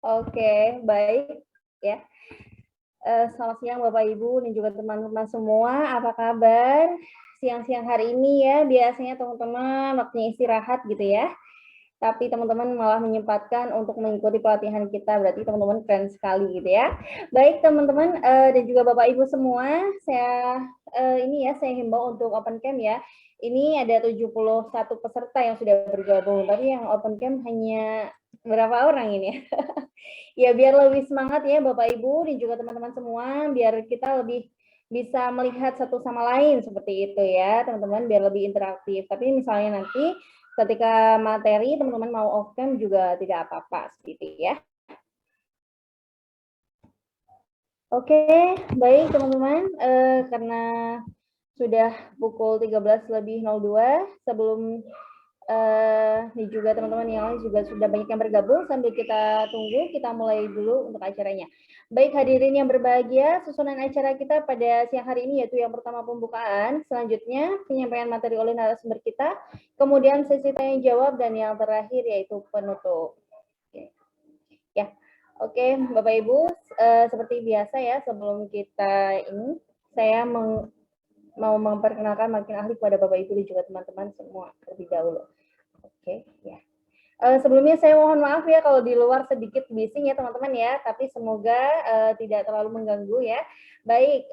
Oke, baik ya. Selamat siang Bapak Ibu dan juga teman-teman semua. Apa kabar? Siang-siang hari ini ya, biasanya teman-teman waktunya istirahat gitu ya. Tapi teman-teman malah menyempatkan untuk mengikuti pelatihan kita, berarti teman-teman keren sekali gitu ya. Baik teman-teman dan juga Bapak Ibu semua, saya himbau untuk open camp ya. Ini ada 71 peserta yang sudah bergabung, tapi yang open camp hanya berapa orang ini ya? Ya biar lebih semangat ya Bapak Ibu dan juga teman-teman semua, biar kita lebih bisa melihat satu sama lain seperti itu ya teman-teman, biar lebih interaktif. Tapi misalnya nanti ketika materi teman-teman mau off cam juga tidak apa-apa seperti itu ya. Oke, baik teman-teman, karena sudah pukul 13:02, sebelum ini juga teman-teman yang lain juga sudah banyak yang bergabung, sambil kita tunggu, kita mulai dulu untuk acaranya. Baik hadirin yang berbahagia, susunan acara kita pada siang hari ini yaitu yang pertama pembukaan, selanjutnya penyampaian materi oleh narasumber kita, kemudian sesi tanya jawab, dan yang terakhir yaitu penutup. Oke. Ya, oke Bapak Ibu, seperti biasa ya sebelum kita ini, saya mau memperkenalkan makin ahli kepada Bapak Ibu dan juga teman-teman semua terlebih dahulu. Oke, ya. Sebelumnya saya mohon maaf ya kalau di luar sedikit bising ya teman-teman ya, tapi semoga tidak terlalu mengganggu ya. Baik,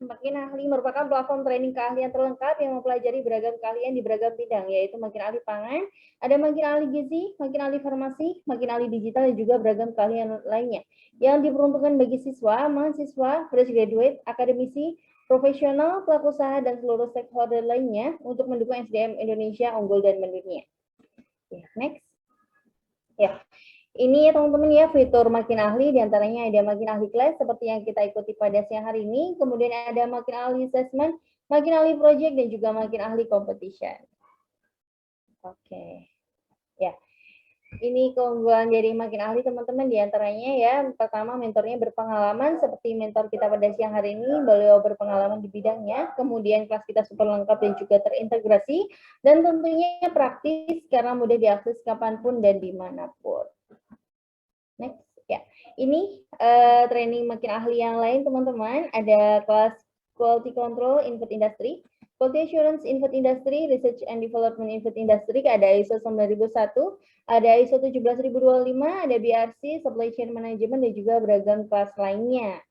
Makin Ahli merupakan platform training keahlian terlengkap yang mempelajari beragam keahlian di beragam bidang, yaitu Makin Ahli Pangan, ada Makin Ahli Gizi, Makin Ahli Farmasi, Makin Ahli Digital, dan juga beragam keahlian lainnya yang diperuntukkan bagi siswa, mahasiswa, fresh graduate, akademisi, profesional, pelaku usaha, dan seluruh stakeholder lainnya untuk mendukung SDM Indonesia unggul dan mendunia. Ya, next. Ya, ini ya teman-teman ya fitur Makin Ahli, diantaranya ada Makin Ahli Class seperti yang kita ikuti pada siang hari ini, kemudian ada Makin Ahli Assessment, Makin Ahli Project, dan juga Makin Ahli Competition. Oke, ya. Ini keunggulan dari Makin Ahli teman-teman, diantaranya ya, pertama mentornya berpengalaman seperti mentor kita pada siang hari ini, beliau berpengalaman di bidangnya, kemudian kelas kita super lengkap dan juga terintegrasi, dan tentunya praktis karena mudah diakses kapanpun dan dimanapun. Next, ya. Ini training Makin Ahli yang lain teman-teman, ada kelas Quality Control in Food Industry, Quality Assurance in Food Industry, Research and Development in Food Industry, ada ISO 9001, ada ISO 17025, ada BRC, Supply Chain Management, dan juga beragam kelas lainnya.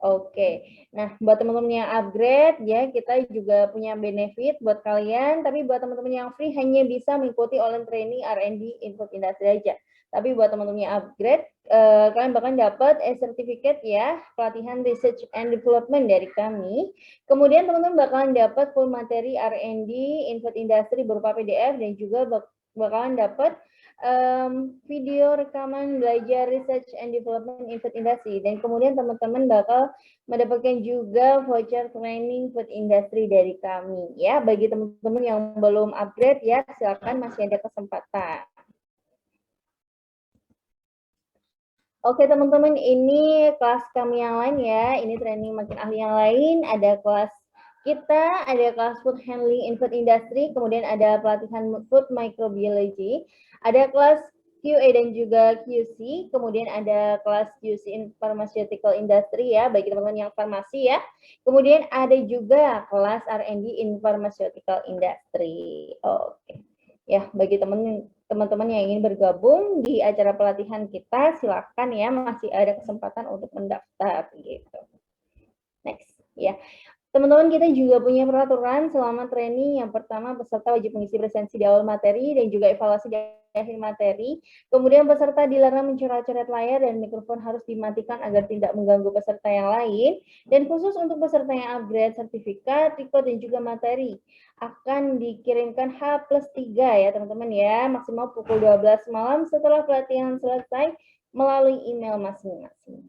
Oke, nah buat teman-teman yang upgrade ya, kita juga punya benefit buat kalian, tapi buat teman-teman yang free hanya bisa mengikuti online training R&D in Food Industry aja. Tapi buat teman-teman yang upgrade, kalian bahkan dapat certificate ya, pelatihan research and development dari kami. Kemudian teman-teman bakalan dapat full materi R&D in Food Industry berupa PDF, dan juga bakalan dapat video rekaman belajar research and development in food industry, dan kemudian teman-teman bakal mendapatkan juga voucher training food industry dari kami ya. Bagi teman-teman yang belum upgrade ya, silakan masih ada kesempatan. Oke teman-teman, ini kelas kami yang lain ya, ini training Makin Ahli yang lain, ada kelas kita, ada kelas food handling in food industry, kemudian ada pelatihan food microbiology, ada kelas QA dan juga QC, kemudian ada kelas QC in pharmaceutical industry ya, bagi teman-teman yang farmasi ya, kemudian ada juga kelas R&D in pharmaceutical industry. Oke. Ya, bagi teman-teman yang ingin bergabung di acara pelatihan kita, silakan ya, masih ada kesempatan untuk mendaftar gitu. Next, ya. Teman-teman, kita juga punya peraturan selama training. Yang pertama, peserta wajib mengisi presensi di awal materi dan juga evaluasi di akhir materi. Kemudian peserta dilarang mencoret-coret layar dan mikrofon harus dimatikan agar tidak mengganggu peserta yang lain. Dan khusus untuk peserta yang upgrade sertifikat, record, dan juga materi akan dikirimkan H+3 ya teman-teman ya, maksimal pukul 12 malam setelah pelatihan selesai melalui email masing-masing.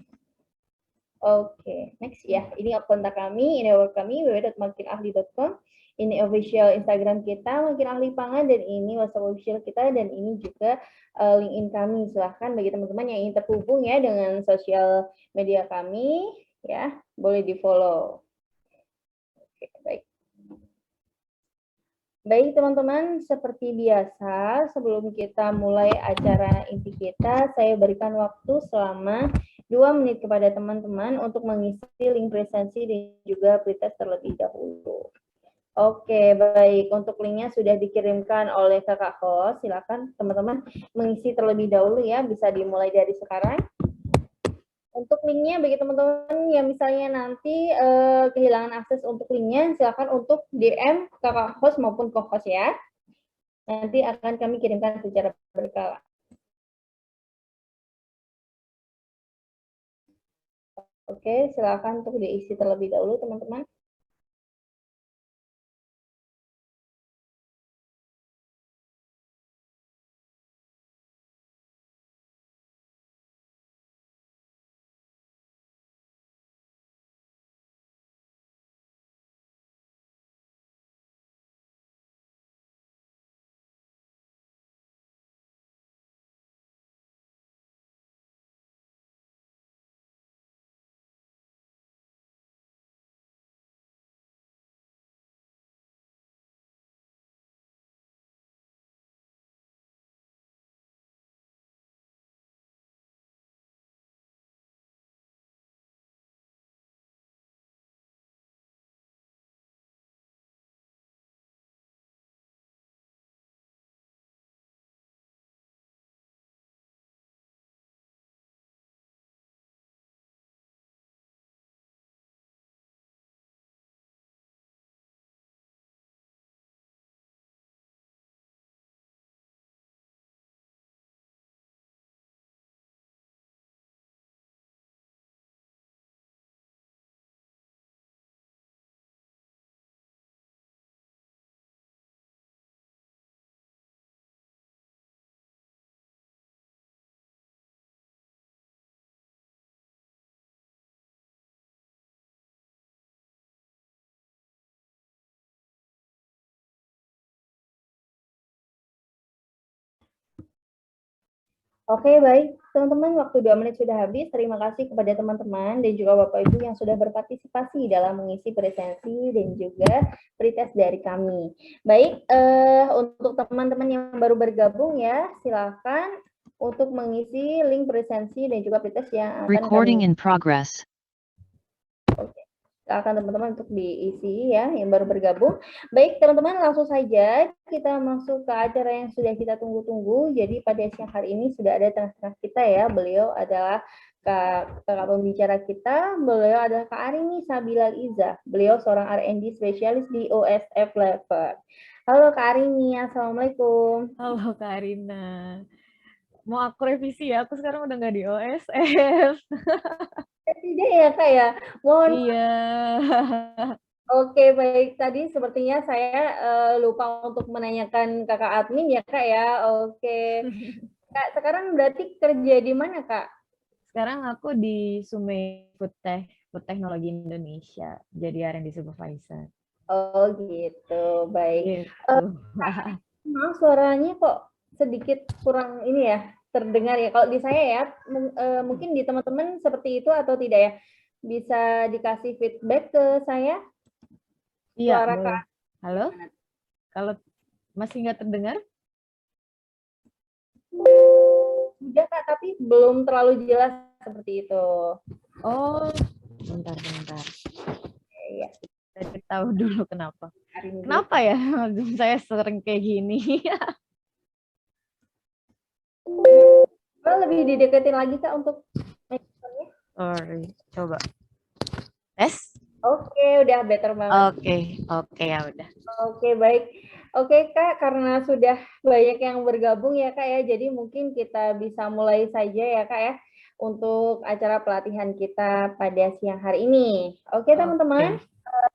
Oke, next ya. Ini kontak kami, ini web kami www.makinahli.com. Ini official Instagram kita Makin Ahli Pangan, dan ini WhatsApp official kita, dan ini juga LinkedIn kami. Silahkan bagi teman-teman yang ingin terhubung ya dengan sosial media kami ya, boleh di-follow. Oke, baik. Baik teman-teman, seperti biasa sebelum kita mulai acara inti kita, saya berikan waktu selama 2 menit kepada teman-teman untuk mengisi link presensi dan juga pretest terlebih dahulu. Oke, baik. Untuk linknya sudah dikirimkan oleh kakak host. Silakan teman-teman mengisi terlebih dahulu ya. Bisa dimulai dari sekarang. Untuk linknya bagi teman-teman yang misalnya nanti kehilangan akses untuk linknya, silakan untuk DM kakak host maupun co-host ya. Nanti akan kami kirimkan secara berkala. Oke, silakan untuk diisi terlebih dahulu teman-teman. Oke, baik. Teman-teman, waktu 2 menit sudah habis. Terima kasih kepada teman-teman dan juga Bapak Ibu yang sudah berpartisipasi dalam mengisi presensi dan juga pretest dari kami. Baik, untuk teman-teman yang baru bergabung ya, silakan untuk mengisi link presensi dan juga pretest yang akan Recording kami... in progress. Oke. Silakan teman-teman untuk diisi ya yang baru bergabung. Baik teman-teman, langsung saja kita masuk ke acara yang sudah kita tunggu-tunggu. Jadi pada siang hari ini sudah ada tengah-tengah kita ya. Beliau adalah kakak pembicara kita. Beliau adalah Kak Arini Sabilal Iza. Beliau seorang R&D spesialis di OSF Lever. Halo Kak Arini, assalamualaikum. Halo Kak Arina. Mau aku revisi ya, aku sekarang udah nggak di OSF. Tidak ya Kak ya. Mohon. Iya. Oke, baik. Tadi sepertinya saya lupa untuk menanyakan kakak admin ya, Kak ya. Oke. Kak, sekarang berarti kerja di mana, Kak? Sekarang aku di Sumei Food Technology Indonesia, jadi R&D supervisor. Oh, gitu. Baik. Gitu. Maaf, suaranya kok sedikit kurang ini ya, terdengar ya. Kalau di saya ya, mungkin di teman-teman seperti itu atau tidak ya? Bisa dikasih feedback ke saya? Iya, Suara boleh. Kak. Halo? Kalau masih nggak terdengar? Sudah, Kak, tapi belum terlalu jelas seperti itu. Oh, bentar. Iya. Saya tahu dulu kenapa. Hari ini. Kenapa ya? Saya sering kayak gini. Lebih dideketin lagi Kak untuk mikrofonnya. Sorry, coba. Tes? Oke, udah better banget. Oke, ya udah. Oke, baik. Oke Kak, karena sudah banyak yang bergabung ya Kak ya, jadi mungkin kita bisa mulai saja ya Kak ya untuk acara pelatihan kita pada siang hari ini. Oke teman-teman,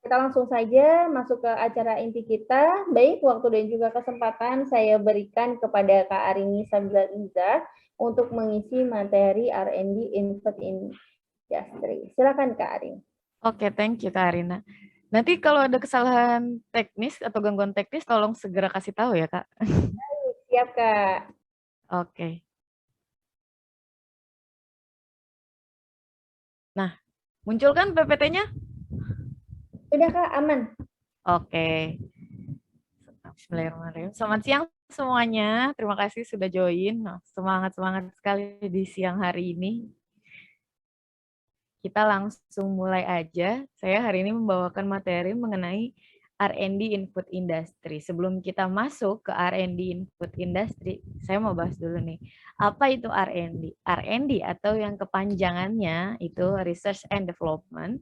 kita langsung saja masuk ke acara inti kita. Baik, waktu dan juga kesempatan saya berikan kepada Kak Arini Sabilal Iza untuk mengisi materi R&D in Food Industry. Silakan Kak Arini. Oke, thank you Kak Arina. Nanti kalau ada kesalahan teknis atau gangguan teknis, tolong segera kasih tahu ya Kak. Siap Kak. Oke. Nah, muncul kan PPT-nya? Sudah Kak, aman. Oke. Bismillahirrahmanirrahim. Selamat siang semuanya. Terima kasih sudah join. Nah, semangat-semangat sekali di siang hari ini. Kita langsung mulai aja. Saya hari ini membawakan materi mengenai R&D in food industry. Sebelum kita masuk ke R&D in food industry, saya mau bahas dulu nih. Apa itu R&D? R&D atau yang kepanjangannya itu Research and Development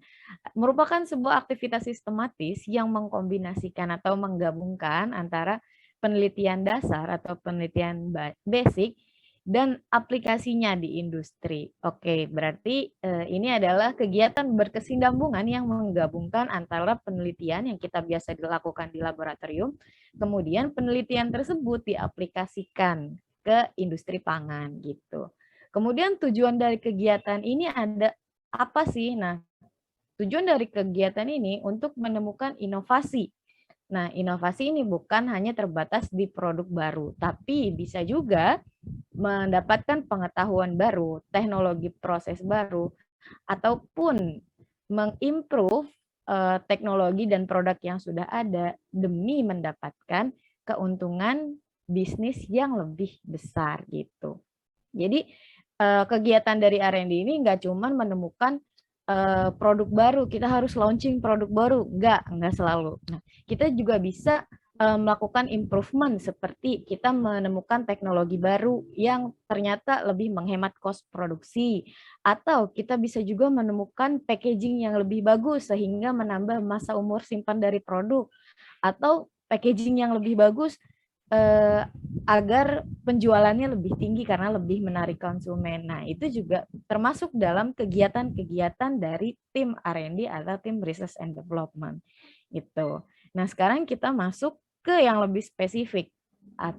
merupakan sebuah aktivitas sistematis yang mengkombinasikan atau menggabungkan antara penelitian dasar atau penelitian basic dan aplikasinya di industri. Oke, berarti ini adalah kegiatan berkesinambungan yang menggabungkan antara penelitian yang kita biasa dilakukan di laboratorium, kemudian penelitian tersebut diaplikasikan ke industri pangan gitu. Kemudian tujuan dari kegiatan ini ada apa sih? Nah, tujuan dari kegiatan ini untuk menemukan inovasi. Nah, inovasi ini bukan hanya terbatas di produk baru, tapi bisa juga mendapatkan pengetahuan baru, teknologi proses baru, ataupun mengimprove teknologi dan produk yang sudah ada demi mendapatkan keuntungan bisnis yang lebih besar gitu. Jadi kegiatan dari R&D ini nggak cuma menemukan produk baru, kita harus launching produk baru, nggak selalu. Nah, kita juga bisa melakukan improvement seperti kita menemukan teknologi baru yang ternyata lebih menghemat cost produksi, atau kita bisa juga menemukan packaging yang lebih bagus sehingga menambah masa umur simpan dari produk, atau packaging yang lebih bagus agar penjualannya lebih tinggi karena lebih menarik konsumen. Nah, itu juga termasuk dalam kegiatan-kegiatan dari tim R&D atau tim Research and Development. Gitu. Nah, sekarang kita masuk ke yang lebih spesifik,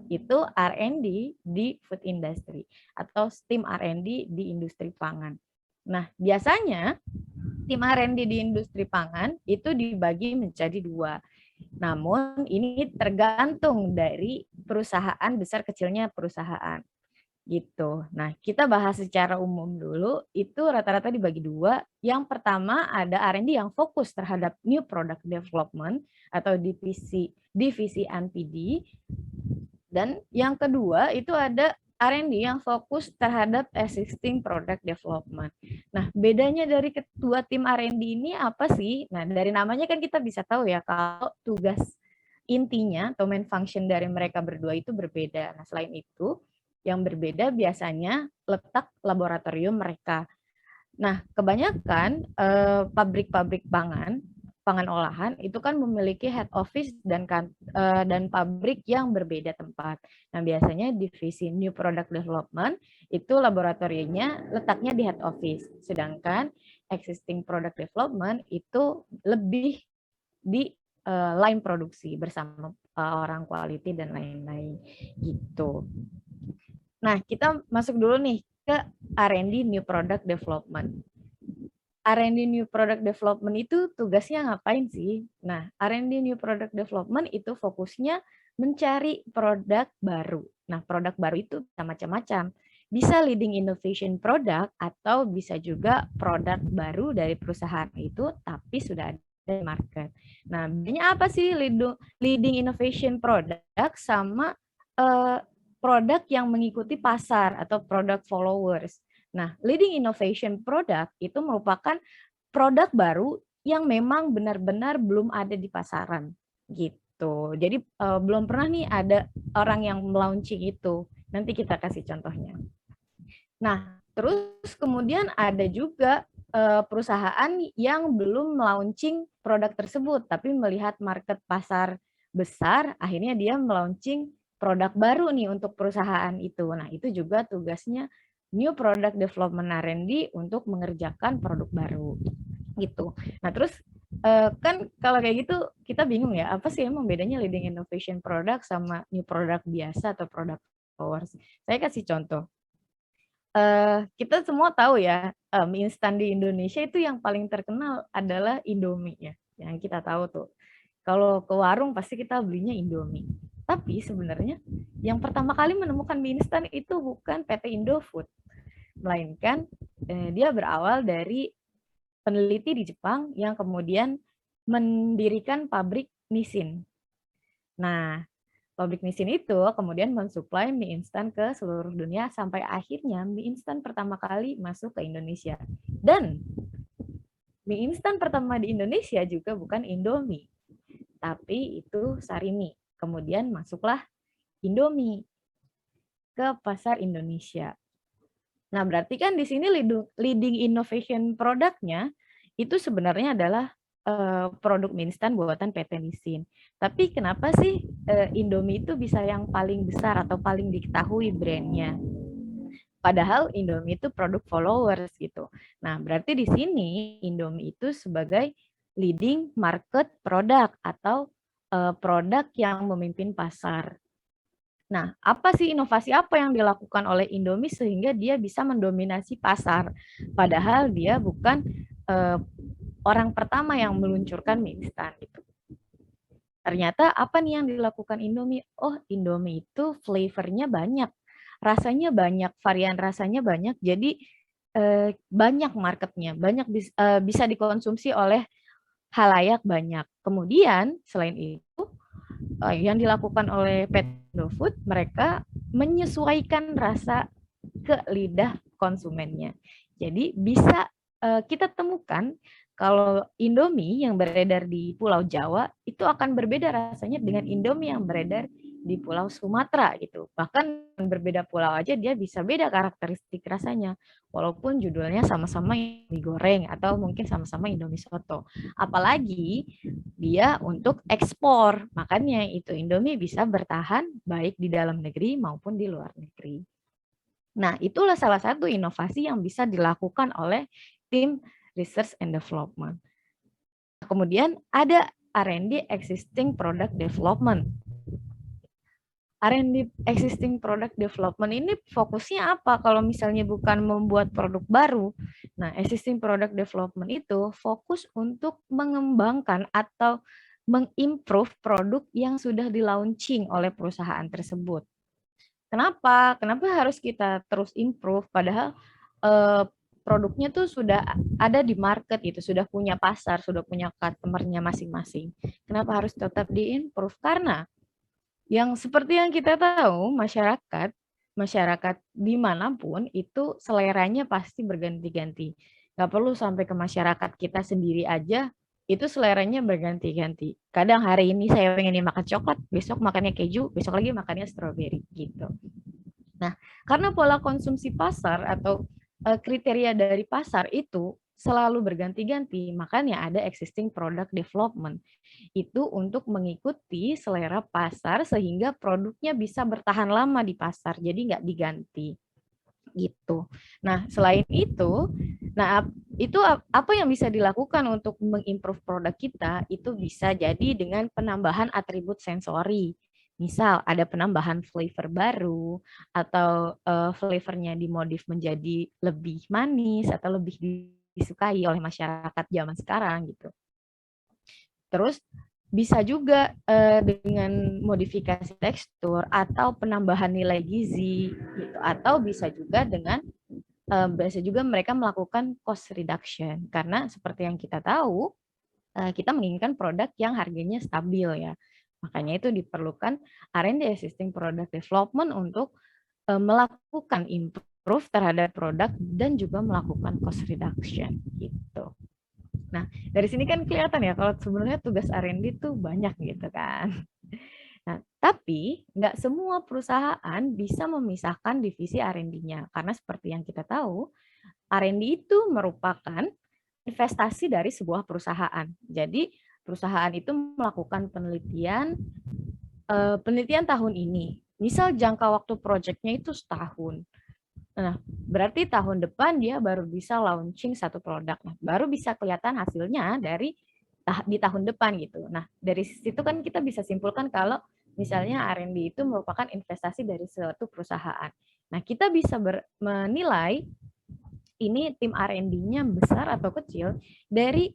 itu R&D di food industry atau tim R&D di industri pangan. Nah, biasanya tim R&D di industri pangan itu dibagi menjadi dua. Namun ini tergantung dari perusahaan besar kecilnya perusahaan gitu. Nah, kita bahas secara umum dulu, itu rata-rata dibagi dua. Yang pertama ada R&D yang fokus terhadap new product development atau divisi NPD. Dan yang kedua itu ada R&D yang fokus terhadap existing product development. Nah, bedanya dari kedua tim R&D ini apa sih? Nah, dari namanya kan kita bisa tahu ya kalau tugas intinya atau main function dari mereka berdua itu berbeda. Nah, selain itu, yang berbeda biasanya letak laboratorium mereka. Nah, kebanyakan pabrik-pabrik pangan olahan itu kan memiliki head office dan pabrik yang berbeda tempat. Nah, biasanya divisi new product development itu laboratoriumnya letaknya di head office, sedangkan existing product development itu lebih di line produksi bersama orang quality dan lain-lain gitu. Nah, kita masuk dulu nih ke R&D new product development. R&D New Product Development itu tugasnya ngapain sih? Nah, R&D New Product Development itu fokusnya mencari produk baru. Nah, produk baru itu bisa macam-macam. Bisa leading innovation product atau bisa juga produk baru dari perusahaan itu tapi sudah ada di market. Nah, bedanya apa sih leading innovation product sama produk yang mengikuti pasar atau product followers? Nah, leading innovation product itu merupakan produk baru yang memang benar-benar belum ada di pasaran gitu. Jadi belum pernah nih ada orang yang melaunching itu. Nanti kita kasih contohnya. Nah, terus kemudian ada juga perusahaan yang belum melaunching produk tersebut, tapi melihat market pasar besar, akhirnya dia melaunching produk baru nih untuk perusahaan itu. Nah, itu juga tugasnya New Product Development R&D untuk mengerjakan produk baru gitu. Nah, terus kan kalau kayak gitu kita bingung ya, apa sih emang bedanya leading innovation product sama new product biasa atau product followers? Saya kasih contoh. Kita semua tahu ya, mie instan di Indonesia itu yang paling terkenal adalah Indomie ya, yang kita tahu tuh. Kalau ke warung pasti kita belinya Indomie. Tapi sebenarnya yang pertama kali menemukan mie instan itu bukan PT Indofood, melainkan dia berawal dari peneliti di Jepang yang kemudian mendirikan pabrik Nissin. Nah, Pabrik Nissin itu kemudian mensuplai mie instan ke seluruh dunia sampai akhirnya mie instan pertama kali masuk ke Indonesia. Dan mie instan pertama di Indonesia juga bukan Indomie, tapi itu Sarimi. Kemudian masuklah Indomie ke pasar Indonesia. Nah, berarti kan di sini leading innovation produknya itu sebenarnya adalah produk mie instan buatan PT Nissin. Tapi kenapa sih Indomie itu bisa yang paling besar atau paling diketahui brandnya? Padahal Indomie itu produk followers gitu. Nah, berarti di sini Indomie itu sebagai leading market product atau produk yang memimpin pasar. Nah, apa sih inovasi apa yang dilakukan oleh Indomie sehingga dia bisa mendominasi pasar? Padahal dia bukan orang pertama yang meluncurkan mie instan gitu. Ternyata apa nih yang dilakukan Indomie? Oh, Indomie itu flavornya banyak, rasanya banyak, varian rasanya banyak, jadi banyak marketnya, banyak bisa dikonsumsi oleh halayak banyak. Kemudian selain itu yang dilakukan oleh Pet Indofood, mereka menyesuaikan rasa ke lidah konsumennya. Jadi bisa kita temukan kalau Indomie yang beredar di Pulau Jawa itu akan berbeda rasanya dengan Indomie yang beredar di Pulau Sumatera gitu. Bahkan berbeda pulau aja dia bisa beda karakteristik rasanya. Walaupun judulnya sama-sama Indomie goreng atau mungkin sama-sama Indomie soto. Apalagi dia untuk ekspor. Makanya itu Indomie bisa bertahan baik di dalam negeri maupun di luar negeri. Nah, itulah salah satu inovasi yang bisa dilakukan oleh tim Research and Development. Kemudian ada R&D Existing Product Development. R&D Existing Product Development ini fokusnya apa kalau misalnya bukan membuat produk baru? Nah, Existing Product Development itu fokus untuk mengembangkan atau mengimprove produk yang sudah di-launching oleh perusahaan tersebut. Kenapa? Kenapa harus kita terus improve? Padahal produknya tuh sudah ada di market itu, sudah punya pasar, sudah punya customer-nya masing-masing. Kenapa harus tetap di-improve? Karena yang seperti yang kita tahu, masyarakat dimanapun itu seleranya pasti berganti-ganti. Nggak perlu sampai ke masyarakat kita sendiri aja, itu seleranya berganti-ganti. Kadang hari ini saya pengen makan coklat, besok makannya keju, besok lagi makannya stroberi gitu. Nah, karena pola konsumsi pasar atau kriteria dari pasar itu selalu berganti-ganti, makanya ada existing product development. Itu untuk mengikuti selera pasar sehingga produknya bisa bertahan lama di pasar, jadi nggak diganti gitu. Nah, selain itu, itu apa yang bisa dilakukan untuk mengimprove produk kita? Itu bisa jadi dengan penambahan atribut sensori. Misal ada penambahan flavor baru atau flavornya dimodif menjadi lebih manis atau lebih disukai oleh masyarakat zaman sekarang gitu. Terus bisa juga dengan modifikasi tekstur atau penambahan nilai gizi gitu. Atau bisa juga dengan biasa juga mereka melakukan cost reduction karena seperti yang kita tahu kita menginginkan produk yang harganya stabil ya. Makanya itu diperlukan R&D Existing Product Development untuk melakukan improve terhadap produk dan juga melakukan cost reduction gitu. Nah, dari sini kan kelihatan ya kalau sebenarnya tugas R&D itu banyak gitu kan. Nah, tapi nggak semua perusahaan bisa memisahkan divisi R&D-nya karena seperti yang kita tahu, R&D itu merupakan investasi dari sebuah perusahaan. Jadi, perusahaan itu melakukan penelitian tahun ini. Misal jangka waktu proyeknya itu setahun. Nah, berarti tahun depan dia baru bisa launching satu produk. Nah, baru bisa kelihatan hasilnya di tahun depan gitu. Nah, dari situ kan kita bisa simpulkan kalau misalnya R&D itu merupakan investasi dari suatu perusahaan. Nah, kita bisa menilai ini tim R&D-nya besar atau kecil dari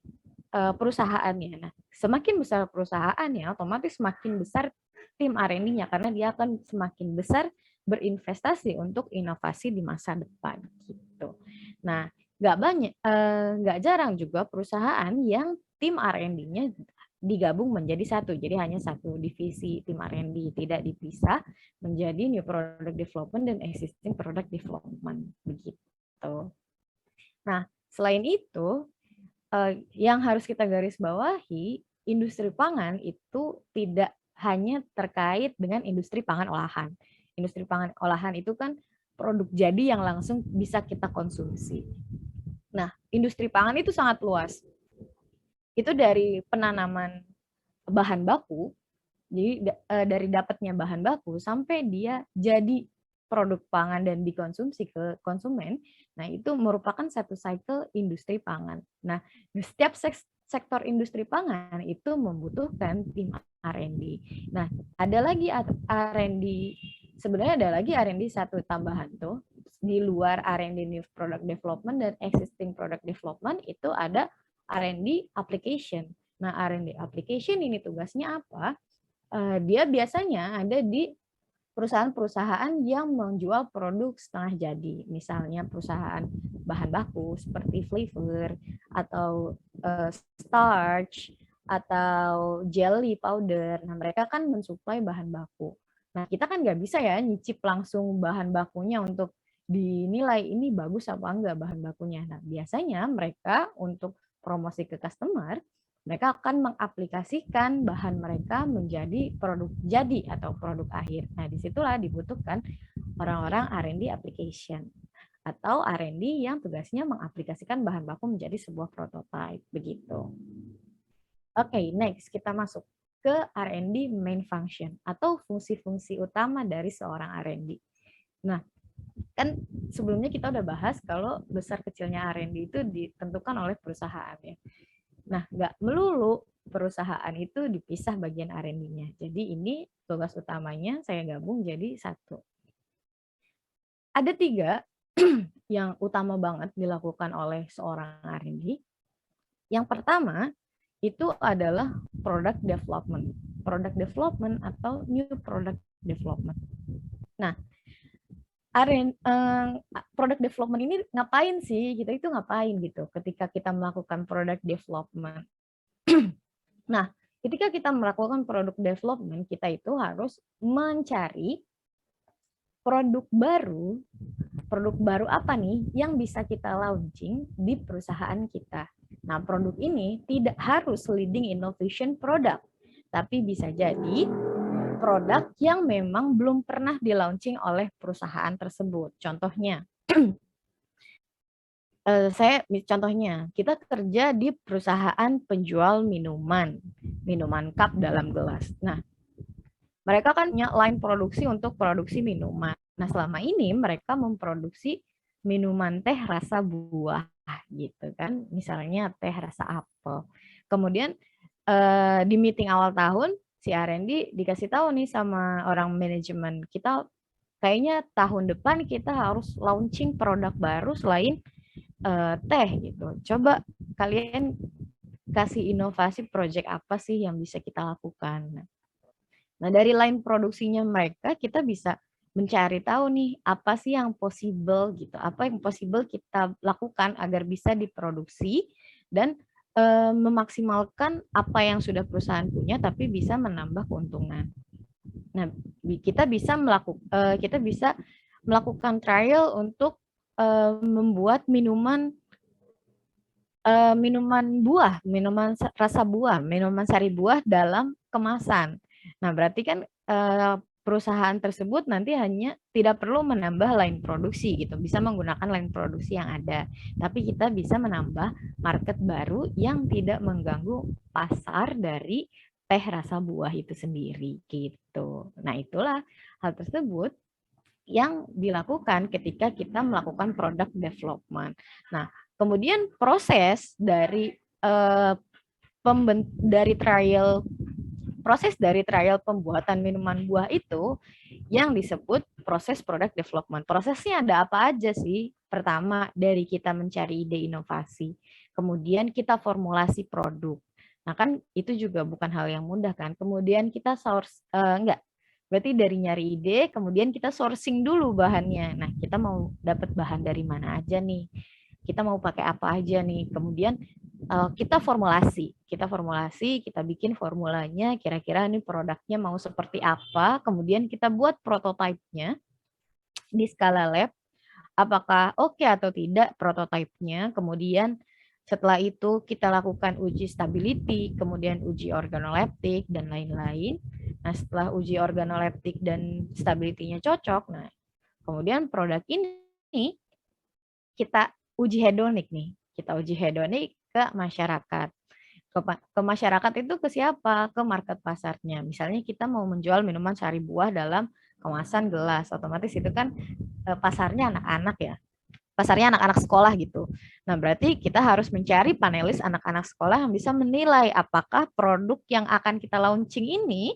perusahaannya. Nah, semakin besar perusahaannya, otomatis semakin besar tim R&D-nya karena dia akan semakin besar berinvestasi untuk inovasi di masa depan gitu. Nah, nggak jarang juga perusahaan yang tim R&D-nya digabung menjadi satu. Jadi hanya satu divisi tim R&D, tidak dipisah menjadi new product development dan existing product development begitu. Nah, selain itu yang harus kita garis bawahi, industri pangan itu tidak hanya terkait dengan industri pangan olahan. Industri pangan olahan itu kan produk jadi yang langsung bisa kita konsumsi. Nah, industri pangan itu sangat luas. Itu dari penanaman bahan baku, jadi dari dapatnya bahan baku sampai dia jadi produk pangan dan dikonsumsi ke konsumen. Nah, itu merupakan satu cycle industri pangan. Nah, di setiap sektor industri pangan itu membutuhkan tim R&D. Nah, ada lagi R&D, sebenarnya ada lagi R&D satu tambahan tuh, di luar R&D new product development dan existing product development itu ada R&D application. Nah, R&D application ini tugasnya apa? Dia biasanya ada di perusahaan-perusahaan yang menjual produk setengah jadi, misalnya perusahaan bahan baku seperti flavor atau starch atau jelly powder. Nah, mereka kan mensuplai bahan baku. Nah, kita kan nggak bisa ya nyicip langsung bahan bakunya untuk dinilai ini bagus apa enggak bahan bakunya. Nah, biasanya mereka untuk promosi ke customer, mereka akan mengaplikasikan bahan mereka menjadi produk jadi atau produk akhir. Nah, disitulah dibutuhkan orang-orang R&D application atau R&D yang tugasnya mengaplikasikan bahan baku menjadi sebuah prototype. Begitu. Oke, next kita masuk ke R&D main function atau fungsi-fungsi utama dari seorang R&D. Nah, kan sebelumnya kita udah bahas kalau besar kecilnya R&D itu ditentukan oleh perusahaan ya. Nah, nggak melulu perusahaan itu dipisah bagian R&D-nya. Jadi ini tugas utamanya saya gabung jadi satu. Ada 3 yang utama banget dilakukan oleh seorang R&D. Yang pertama itu adalah product development. Product development atau new product development. Nah, product development ini ngapain sih? Kita itu ngapain gitu ketika kita melakukan product development. Nah, ketika kita melakukan product development, kita itu harus mencari produk baru. Produk baru apa nih yang bisa kita launching di perusahaan kita. Nah, produk ini tidak harus leading innovation product, tapi bisa jadi produk yang memang belum pernah di-launching oleh perusahaan tersebut. Contohnya, kita kerja di perusahaan penjual minuman cup dalam gelas. Nah, mereka kan punya line produksi untuk produksi minuman. Nah, selama ini mereka memproduksi minuman teh rasa buah gitu kan, misalnya teh rasa apel. Kemudian di meeting awal tahun si R&D dikasih tahu nih sama orang manajemen, kita kayaknya tahun depan kita harus launching produk baru selain teh gitu. Coba kalian kasih inovasi project apa sih yang bisa kita lakukan. Nah, dari line produksinya mereka kita bisa mencari tahu nih apa sih yang possible gitu. Apa yang possible kita lakukan agar bisa diproduksi dan memaksimalkan apa yang sudah perusahaan punya tapi bisa menambah keuntungan. Nah, kita bisa melakukan trial untuk membuat minuman buah, minuman rasa buah, minuman sari buah dalam kemasan. Nah, berarti kan perusahaan tersebut nanti hanya tidak perlu menambah line produksi gitu, bisa menggunakan line produksi yang ada. Tapi kita bisa menambah market baru yang tidak mengganggu pasar dari teh rasa buah itu sendiri gitu. Nah, itulah hal tersebut yang dilakukan ketika kita melakukan product development. Nah, kemudian proses dari trial pembuatan minuman buah itu yang disebut proses product development. Prosesnya ada apa aja sih? Pertama, dari kita mencari ide inovasi. Kemudian kita formulasi produk. Nah, kan itu juga bukan hal yang mudah kan. Kemudian kita berarti dari nyari ide, kemudian kita sourcing dulu bahannya. Nah, kita mau dapat bahan dari mana aja nih? Kita mau pakai apa aja nih? Kemudian kita formulasi, kita bikin formulanya, kira-kira ini produknya mau seperti apa, kemudian kita buat prototipenya di skala lab, apakah oke atau tidak prototipenya, kemudian setelah itu kita lakukan uji stability, kemudian uji organoleptik, dan lain-lain. Nah, setelah uji organoleptik dan stability-nya cocok, nah kemudian produk ini kita uji hedonik nih, kita uji hedonik ke masyarakat. Ke masyarakat itu ke siapa? Ke market pasarnya. Misalnya kita mau menjual minuman sari buah dalam kemasan gelas, otomatis itu kan pasarnya anak-anak ya. Pasarnya anak-anak sekolah gitu. Nah, berarti kita harus mencari panelis anak-anak sekolah yang bisa menilai apakah produk yang akan kita launching ini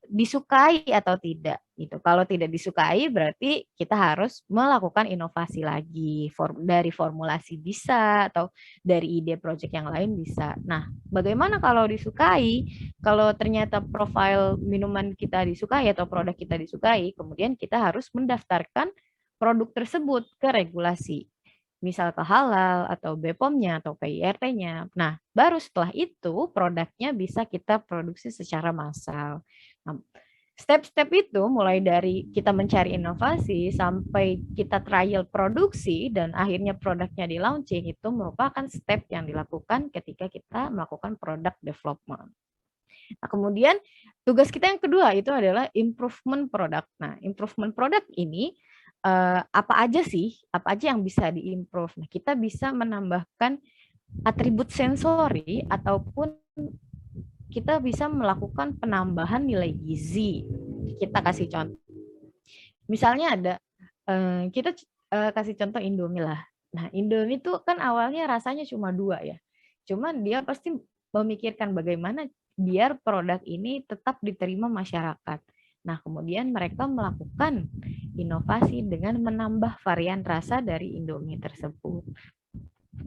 disukai atau tidak gitu. Kalau tidak disukai berarti kita harus melakukan inovasi lagi dari formulasi bisa atau dari ide project yang lain bisa. Nah, bagaimana kalau disukai? Kalau ternyata profil minuman kita disukai atau produk kita disukai, kemudian kita harus mendaftarkan produk tersebut ke regulasi. Misal ke halal atau BPOM-nya atau PIRT-nya. Nah, baru setelah itu produknya bisa kita produksi secara massal. Nah, step-step itu mulai dari kita mencari inovasi sampai kita trial produksi dan akhirnya produknya di launching itu merupakan step yang dilakukan ketika kita melakukan product development. Nah, kemudian tugas kita yang kedua itu adalah improvement product. Nah, improvement product ini apa aja sih? Apa aja yang bisa diimprove? Nah, kita bisa menambahkan atribut sensori ataupun kita bisa melakukan penambahan nilai gizi. Kita kasih contoh. Misalnya ada kita kasih contoh Indomie lah. Nah, Indomie itu kan awalnya rasanya cuma 2 ya. Cuman dia pasti memikirkan bagaimana biar produk ini tetap diterima masyarakat. Nah, kemudian mereka melakukan inovasi dengan menambah varian rasa dari Indomie tersebut.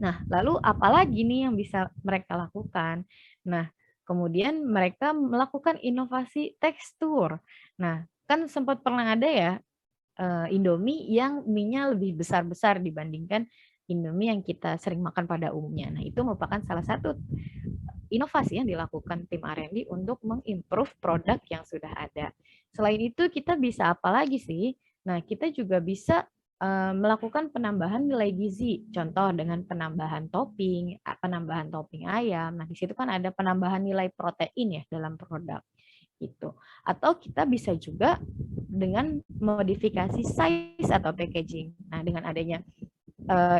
Nah, lalu apalagi nih yang bisa mereka lakukan? Nah, kemudian mereka melakukan inovasi tekstur. Nah, kan sempat pernah ada ya Indomie yang mie-nya lebih besar-besar dibandingkan Indomie yang kita sering makan pada umumnya. Nah, itu merupakan salah satu inovasi yang dilakukan tim R&D untuk mengimprove produk yang sudah ada. Selain itu, kita bisa apa lagi sih? Nah, kita juga bisa melakukan penambahan nilai gizi. Contoh dengan penambahan topping ayam. Nah, di situ kan ada penambahan nilai protein ya dalam produk itu. Atau kita bisa juga dengan modifikasi size atau packaging. Nah, dengan adanya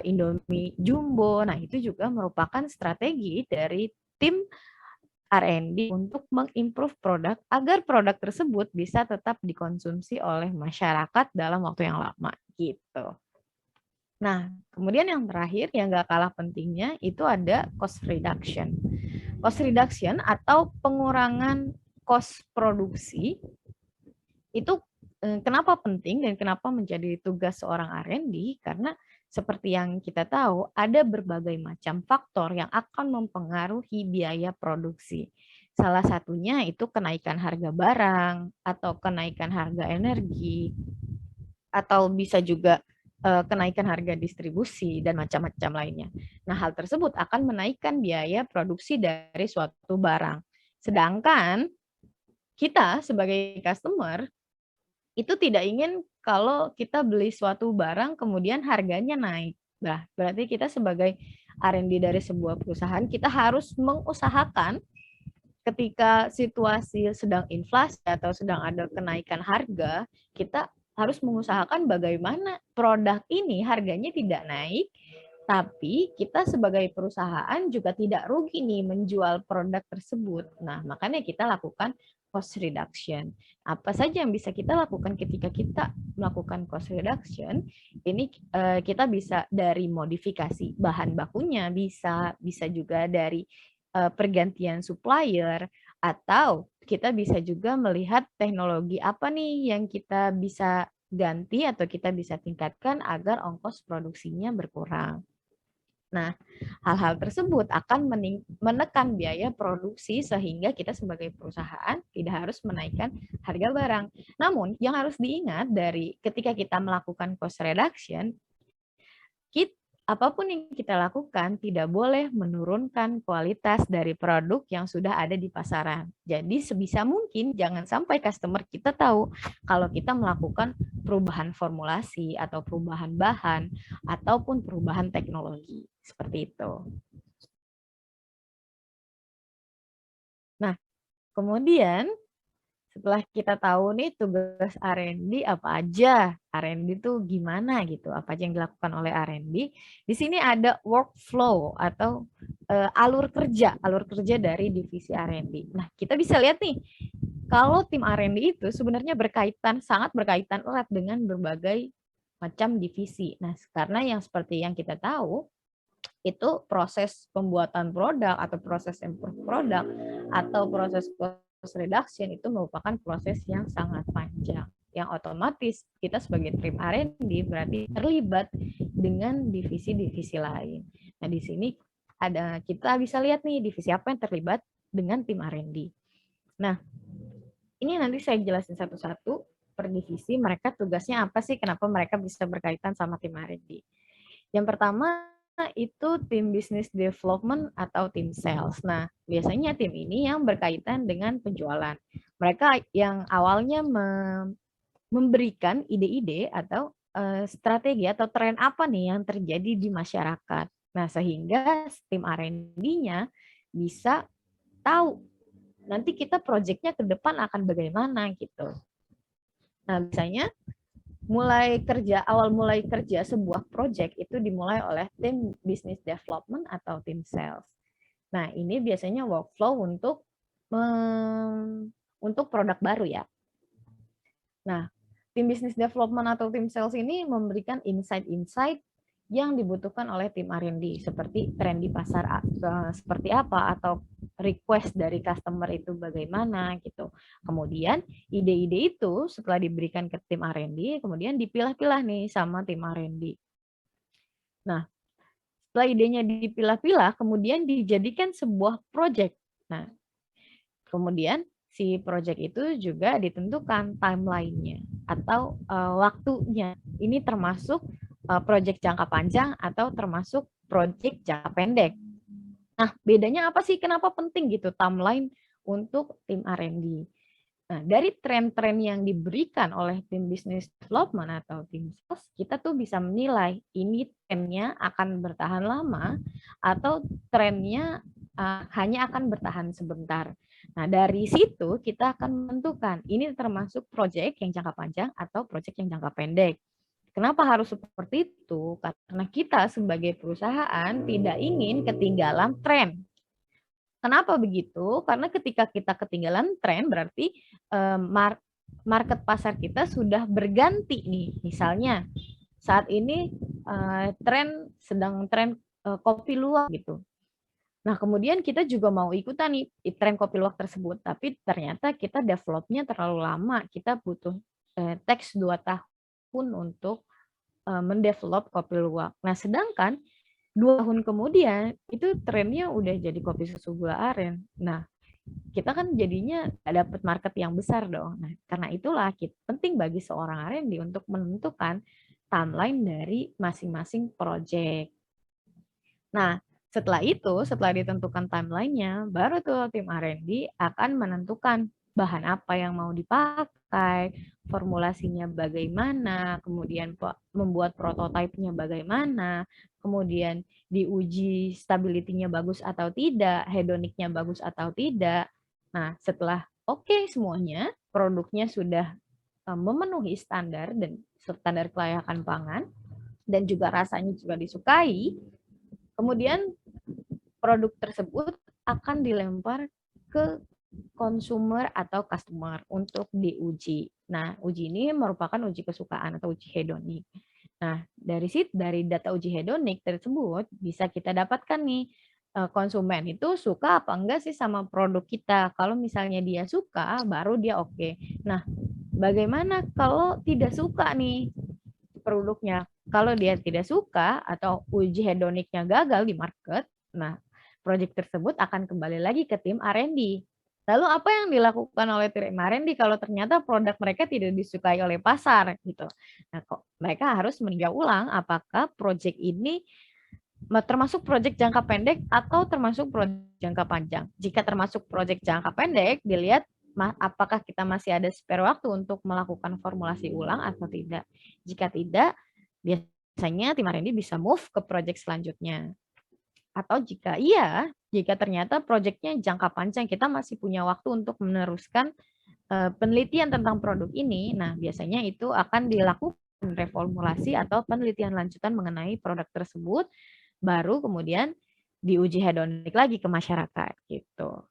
Indomie Jumbo, nah itu juga merupakan strategi dari tim R&D untuk mengimprove produk agar produk tersebut bisa tetap dikonsumsi oleh masyarakat dalam waktu yang lama gitu. Nah, kemudian yang terakhir yang gak kalah pentingnya itu ada cost reduction. Cost reduction atau pengurangan cost produksi itu kenapa penting dan kenapa menjadi tugas seorang R&D? Karena seperti yang kita tahu, ada berbagai macam faktor yang akan mempengaruhi biaya produksi. Salah satunya itu kenaikan harga barang, atau kenaikan harga energi, atau bisa juga kenaikan harga distribusi, dan macam-macam lainnya. Nah, hal tersebut akan menaikkan biaya produksi dari suatu barang. Sedangkan kita sebagai customer, itu tidak ingin kalau kita beli suatu barang kemudian harganya naik. Nah, berarti kita sebagai R&D dari sebuah perusahaan, kita harus mengusahakan ketika situasi sedang inflasi atau sedang ada kenaikan harga, kita harus mengusahakan bagaimana produk ini harganya tidak naik, tapi kita sebagai perusahaan juga tidak rugi nih menjual produk tersebut. Nah, makanya kita lakukan cost reduction. Apa saja yang bisa kita lakukan ketika kita melakukan cost reduction? Ini kita bisa dari modifikasi bahan bakunya, bisa juga dari pergantian supplier, atau kita bisa juga melihat teknologi apa nih yang kita bisa ganti atau kita bisa tingkatkan agar ongkos produksinya berkurang. Nah, hal-hal tersebut akan menekan biaya produksi sehingga kita sebagai perusahaan tidak harus menaikkan harga barang. Namun, yang harus diingat dari ketika kita melakukan cost reduction, apapun yang kita lakukan tidak boleh menurunkan kualitas dari produk yang sudah ada di pasaran. Jadi sebisa mungkin jangan sampai customer kita tahu kalau kita melakukan perubahan formulasi atau perubahan bahan ataupun perubahan teknologi. Seperti itu. Nah, kemudian setelah kita tahu nih tugas R&D apa aja, R&D itu gimana gitu, apa aja yang dilakukan oleh R&D. Di sini ada workflow atau alur kerja dari divisi R&D. Nah, kita bisa lihat nih, kalau tim R&D itu sebenarnya sangat berkaitan erat dengan berbagai macam divisi. Nah, karena yang seperti yang kita tahu, itu proses pembuatan produk atau proses improve produk atau proses cost reduction itu merupakan proses yang sangat panjang, yang otomatis kita sebagai tim R&D berarti terlibat dengan divisi-divisi lain. Nah, di sini kita bisa lihat nih divisi apa yang terlibat dengan tim R&D. Nah, ini nanti saya jelasin satu-satu per divisi, mereka tugasnya apa sih, kenapa mereka bisa berkaitan sama tim R&D. Yang pertama itu tim business development atau tim sales. Nah, biasanya tim ini yang berkaitan dengan penjualan. Mereka yang awalnya memberikan ide-ide atau strategi atau tren apa nih yang terjadi di masyarakat. Nah, sehingga tim R&D-nya bisa tahu nanti kita proyeknya ke depan akan bagaimana gitu. Nah, biasanya awal mulai kerja sebuah project itu dimulai oleh tim business development atau tim sales. Nah, ini biasanya workflow untuk produk baru ya. Nah, tim business development atau tim sales ini memberikan insight-insight yang dibutuhkan oleh tim R&D, seperti tren di pasar seperti apa, atau request dari customer itu bagaimana gitu. Kemudian ide-ide itu setelah diberikan ke tim R&D, kemudian dipilah-pilah nih sama tim R&D. Nah, setelah idenya dipilah-pilah, kemudian dijadikan sebuah project. Nah, kemudian si project itu juga ditentukan timeline-nya atau waktunya. Ini termasuk project jangka panjang atau termasuk project jangka pendek. Nah, bedanya apa sih? Kenapa penting gitu timeline untuk tim R&D? Nah, dari tren-tren yang diberikan oleh tim business development atau tim sales, kita tuh bisa menilai ini trennya akan bertahan lama atau trennya hanya akan bertahan sebentar. Nah, dari situ kita akan menentukan ini termasuk proyek yang jangka panjang atau proyek yang jangka pendek. Kenapa harus seperti itu? Karena kita sebagai perusahaan tidak ingin ketinggalan tren. Kenapa begitu? Karena ketika kita ketinggalan tren berarti market pasar kita sudah berganti nih. Misalnya saat ini sedang tren kopi luwak gitu. Nah, kemudian kita juga mau ikutan nih tren kopi luwak tersebut, tapi ternyata kita developnya terlalu lama. Kita butuh teks 2 tahun untuk mendevelop kopi luwak. Nah, sedangkan 2 tahun kemudian itu trennya udah jadi kopi susu gula aren. Nah, kita kan jadinya nggak dapat market yang besar dong. Nah, karena itulah penting bagi seorang R&D untuk menentukan timeline dari masing-masing project. Nah, setelah ditentukan timeline-nya, baru tuh tim R&D akan menentukan bahan apa yang mau dipakai, formulasinya bagaimana, kemudian membuat prototipenya bagaimana, kemudian diuji stability-nya bagus atau tidak, hedoniknya bagus atau tidak. Nah, setelah oke semuanya, produknya sudah memenuhi standar kelayakan pangan, dan juga rasanya juga disukai, kemudian produk tersebut akan dilempar ke consumer atau customer untuk diuji. Nah, uji ini merupakan uji kesukaan atau uji hedonik. Nah, dari data uji hedonik tersebut bisa kita dapatkan nih konsumen itu suka apa enggak sih sama produk kita. Kalau misalnya dia suka, baru dia oke. Nah, bagaimana kalau tidak suka nih produknya? Kalau dia tidak suka atau uji hedoniknya gagal di market, nah proyek tersebut akan kembali lagi ke tim R&D. Lalu apa yang dilakukan oleh tim R&D kalau ternyata produk mereka tidak disukai oleh pasar gitu? Nah, kok mereka harus meninjau ulang apakah proyek ini termasuk proyek jangka pendek atau termasuk proyek jangka panjang. Jika termasuk proyek jangka pendek, dilihat apakah kita masih ada spare waktu untuk melakukan formulasi ulang atau tidak. Jika tidak, biasanya tim R&D bisa move ke proyek selanjutnya. Atau jika iya, jika ternyata proyeknya jangka panjang, kita masih punya waktu untuk meneruskan penelitian tentang produk ini, nah biasanya itu akan dilakukan reformulasi atau penelitian lanjutan mengenai produk tersebut, baru kemudian diuji hedonik lagi ke masyarakat gitu.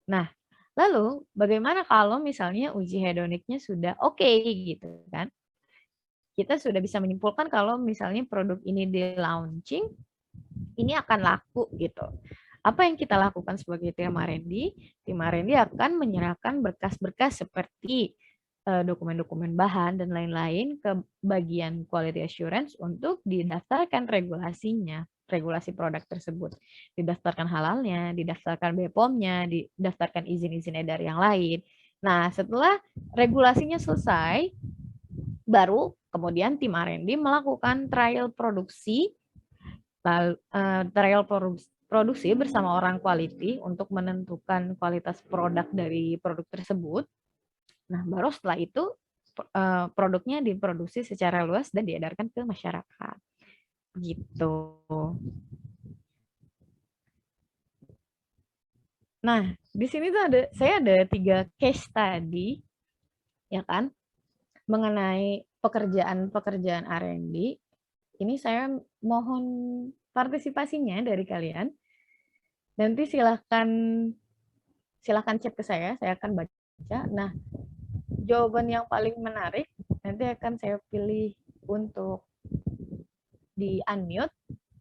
Nah, lalu bagaimana kalau misalnya uji hedoniknya sudah oke gitu kan? Kita sudah bisa menyimpulkan kalau misalnya produk ini di launching, ini akan laku gitu. Apa yang kita lakukan sebagai tim R&D? Tim R&D akan menyerahkan berkas-berkas seperti dokumen-dokumen bahan dan lain-lain ke bagian quality assurance untuk didaftarkan regulasinya, regulasi produk tersebut. Didaftarkan halalnya, didaftarkan BPOM-nya, didaftarkan izin-izin edar yang lain. Nah, setelah regulasinya selesai, baru kemudian tim R&D melakukan trial produksi, produksi bersama orang quality untuk menentukan kualitas produk dari produk tersebut. Nah, baru setelah itu produknya diproduksi secara luas dan diedarkan ke masyarakat. Gitu. Nah, di sini tuh saya ada 3 case tadi, ya kan, mengenai pekerjaan-pekerjaan R&D. Ini saya mohon partisipasinya dari kalian. Nanti silahkan chat ke saya akan baca. Nah, jawaban yang paling menarik nanti akan saya pilih untuk di-unmute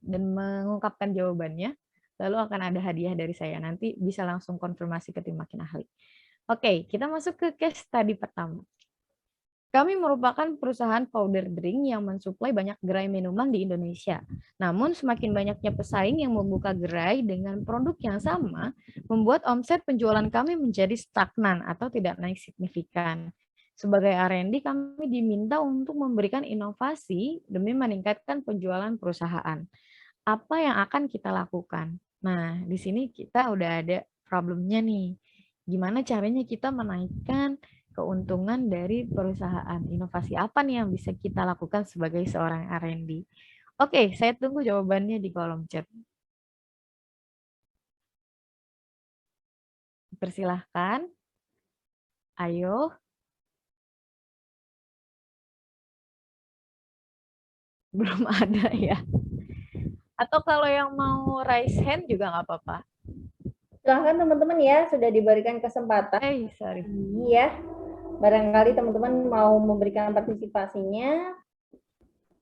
dan mengungkapkan jawabannya. Lalu akan ada hadiah dari saya. Nanti bisa langsung konfirmasi ke tim makin ahli. Oke, kita masuk ke case tadi pertama. Kami merupakan perusahaan powder drink yang mensuplai banyak gerai minuman di Indonesia. Namun semakin banyaknya pesaing yang membuka gerai dengan produk yang sama, membuat omset penjualan kami menjadi stagnan atau tidak naik signifikan. Sebagai R&D, kami diminta untuk memberikan inovasi demi meningkatkan penjualan perusahaan. Apa yang akan kita lakukan? Nah, di sini kita udah ada problemnya nih. Gimana caranya kita menaikkan keuntungan dari perusahaan? Inovasi apa nih yang bisa kita lakukan sebagai seorang R&D? Oke, saya tunggu jawabannya di kolom chat. Persilahkan. Ayo. Belum ada ya. Atau kalau yang mau raise hand juga nggak apa-apa. Silahkan teman-teman ya, sudah diberikan kesempatan. Sorry. Ya, barangkali teman-teman mau memberikan partisipasinya.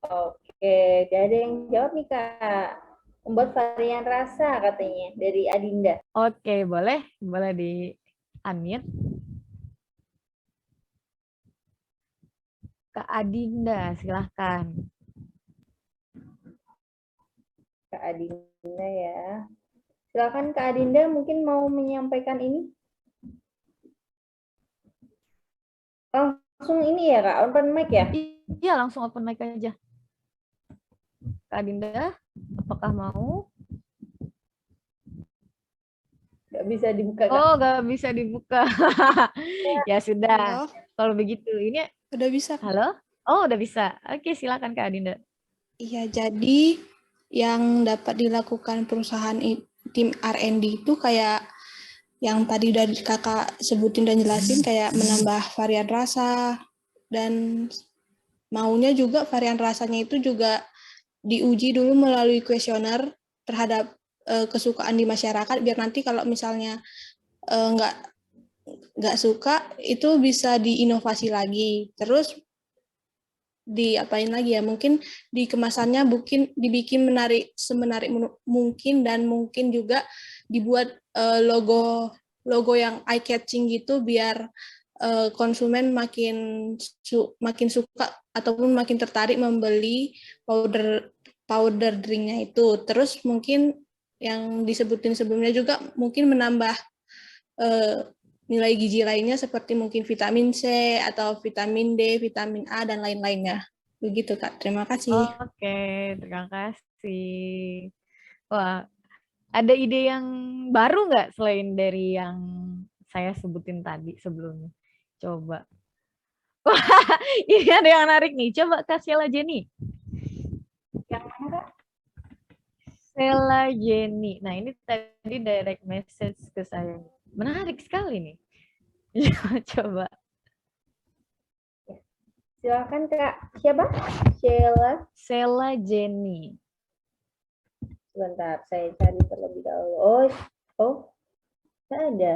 Oke, tidak ada yang jawab nih Kak. Membuat varian rasa katanya dari Adinda. Oke, boleh di unmute. Kak Adinda, silahkan. Kak Adinda ya. Silakan Kak Adinda mungkin mau menyampaikan ini. Langsung ini ya Kak, open mic ya? Iya, langsung open mic aja. Kak Adinda, apakah mau? Gak bisa dibuka Kak. Oh, gak bisa dibuka. Ya sudah. Halo. Kalau begitu, ini Udah bisa. Halo? Oh, udah bisa. Oke, silakan Kak Adinda. Iya, jadi yang dapat dilakukan perusahaan tim R&D itu kayak yang tadi udah kakak sebutin dan jelasin, kayak menambah varian rasa, dan maunya juga varian rasanya itu juga diuji dulu melalui kuesioner terhadap kesukaan di masyarakat, biar nanti kalau misalnya nggak suka itu bisa diinovasi lagi. Terus diapain lagi ya, mungkin di kemasannya dibikin semenarik mungkin, dan mungkin juga dibuat logo yang eye catching gitu, biar konsumen makin suka ataupun makin tertarik membeli powder drinknya itu. Terus mungkin yang disebutin sebelumnya juga mungkin menambah nilai gizi lainnya seperti mungkin vitamin C atau vitamin D, vitamin A, dan lain-lainnya. Begitu Kak, terima kasih. Oke, terima kasih. Wah, ada ide yang baru nggak selain dari yang saya sebutin tadi sebelumnya? Coba. Wah, ini ada yang menarik nih. Coba Kak Sheila Jenny. Yang mana, Kak? Sheila Jenny. Nah, ini tadi direct message ke saya. Menarik sekali nih. Coba. Silakan, Kak. Siapa? Sheila. Sheila Jenny. Sebentar, saya cari terlebih dahulu. Oh, nggak ada.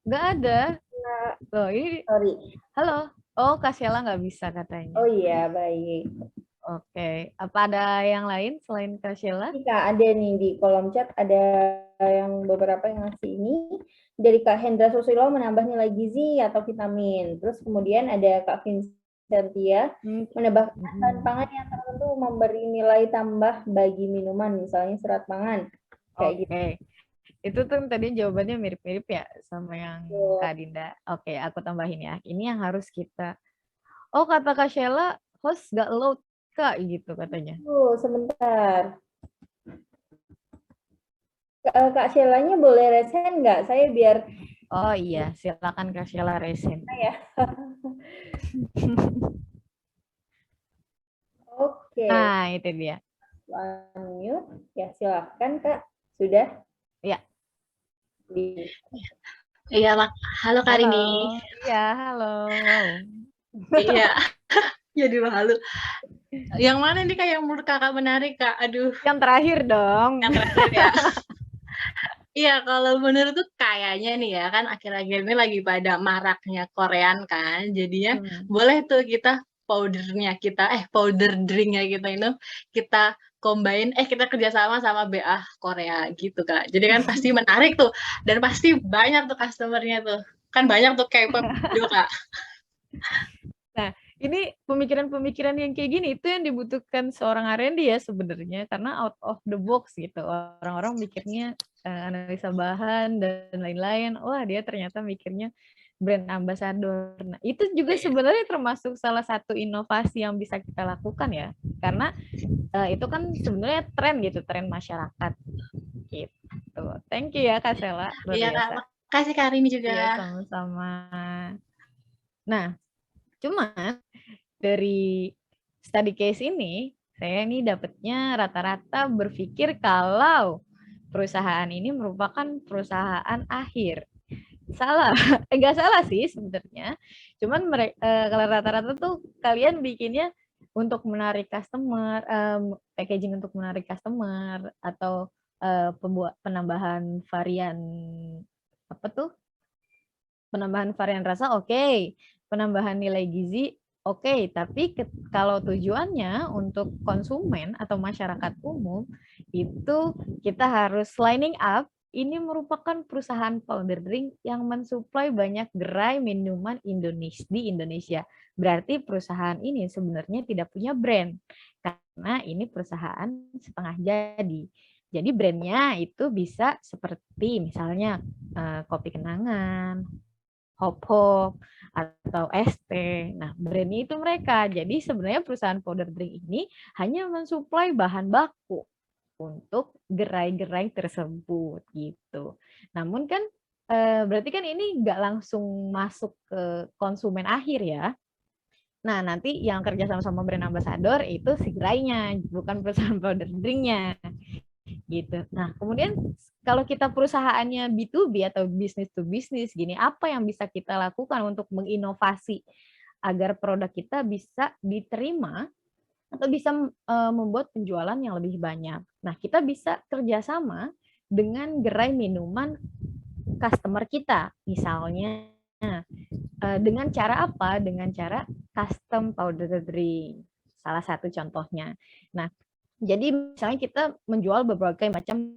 Nggak ada. Nah, Loh, ini. sorry. Halo. Oh, Kak Sheila nggak bisa katanya. Oh iya, baik. Oke. Apa ada yang lain selain Kak Sheila? Ini, Kak, ada nih di kolom chat, ada yang beberapa yang ngasih ini. Dari Kak Hendra Susilo menambah nilai gizi atau vitamin. Terus kemudian ada Kak Vincentia menambahkan bahan pangan yang tertentu memberi nilai tambah bagi minuman, misalnya serat pangan. Kayak gitu. Itu tuh tadi jawabannya mirip-mirip ya sama yang Kak Dinda. Oke, aku tambahin ya. Ini yang harus kita. Oh, kata Kak Sheila, host gak load Kak gitu katanya. Sebentar. Kak Sheila-nya boleh resen nggak? Saya biar. Oh iya, silakan Kak Sheila resen. Ya. Oke. Nah, itu dia. Unmute. Ya, silakan Kak. Sudah? Ya. Iya, halo Kak Rini. Iya, halo. Iya, jadi malu. Yang mana nih Kak yang menurut Kakak menarik, Kak? Aduh. Yang terakhir dong. Yang terakhir ya. Iya, kalau menurut tuh kayaknya nih ya, kan akhir-akhir ini lagi pada maraknya Korean kan. Jadinya boleh tuh kita powder drinknya kita itu kita combine, kita kerjasama sama BA Korea gitu Kak. Jadi kan pasti menarik tuh, dan pasti banyak tuh customer-nya tuh. Kan banyak tuh K-pop juga Kak. Nah, ini pemikiran-pemikiran yang kayak gini itu yang dibutuhkan seorang R&D ya sebenarnya, karena out of the box gitu. Orang-orang mikirnya analisa bahan dan lain-lain. Wah, dia ternyata mikirnya brand ambassador. Nah, itu juga sebenarnya termasuk salah satu inovasi yang bisa kita lakukan ya. Karena itu kan sebenarnya tren gitu, tren masyarakat. Gitu. Thank you ya Kak Sheila. Iya Kak, makasih Kak Rini juga. Iya, sama-sama. Nah, cuma dari study case ini, saya ini dapatnya rata-rata berpikir kalau perusahaan ini merupakan perusahaan akhir. Salah, enggak salah sih sebenarnya. Cuman kalau rata-rata tuh kalian bikinnya untuk menarik customer, packaging untuk menarik customer, atau penambahan varian apa tuh? Penambahan varian rasa oke. Penambahan nilai gizi oke, tapi kalau tujuannya untuk konsumen atau masyarakat umum, itu kita harus lining up. Ini merupakan perusahaan powder drink yang mensuplai banyak gerai minuman di Indonesia. Berarti perusahaan ini sebenarnya tidak punya brand, karena ini perusahaan setengah jadi. Jadi brandnya itu bisa seperti misalnya kopi kenangan, hop-hop, atau ST. Nah, brandnya itu mereka. Jadi sebenarnya perusahaan powder drink ini hanya mensuplai bahan baku untuk gerai-gerai tersebut gitu. Namun kan berarti kan ini nggak langsung masuk ke konsumen akhir ya. Nah, nanti yang kerja sama-sama brand ambassador itu si gerainya, bukan perusahaan powder drinknya. Gitu. Nah, kemudian kalau kita perusahaannya B2B atau business to business gini, apa yang bisa kita lakukan untuk menginovasi agar produk kita bisa diterima atau bisa membuat penjualan yang lebih banyak. Nah, kita bisa kerjasama dengan gerai minuman customer kita, misalnya dengan cara apa? Dengan cara custom powder drink, salah satu contohnya. Nah, jadi misalnya kita menjual berbagai macam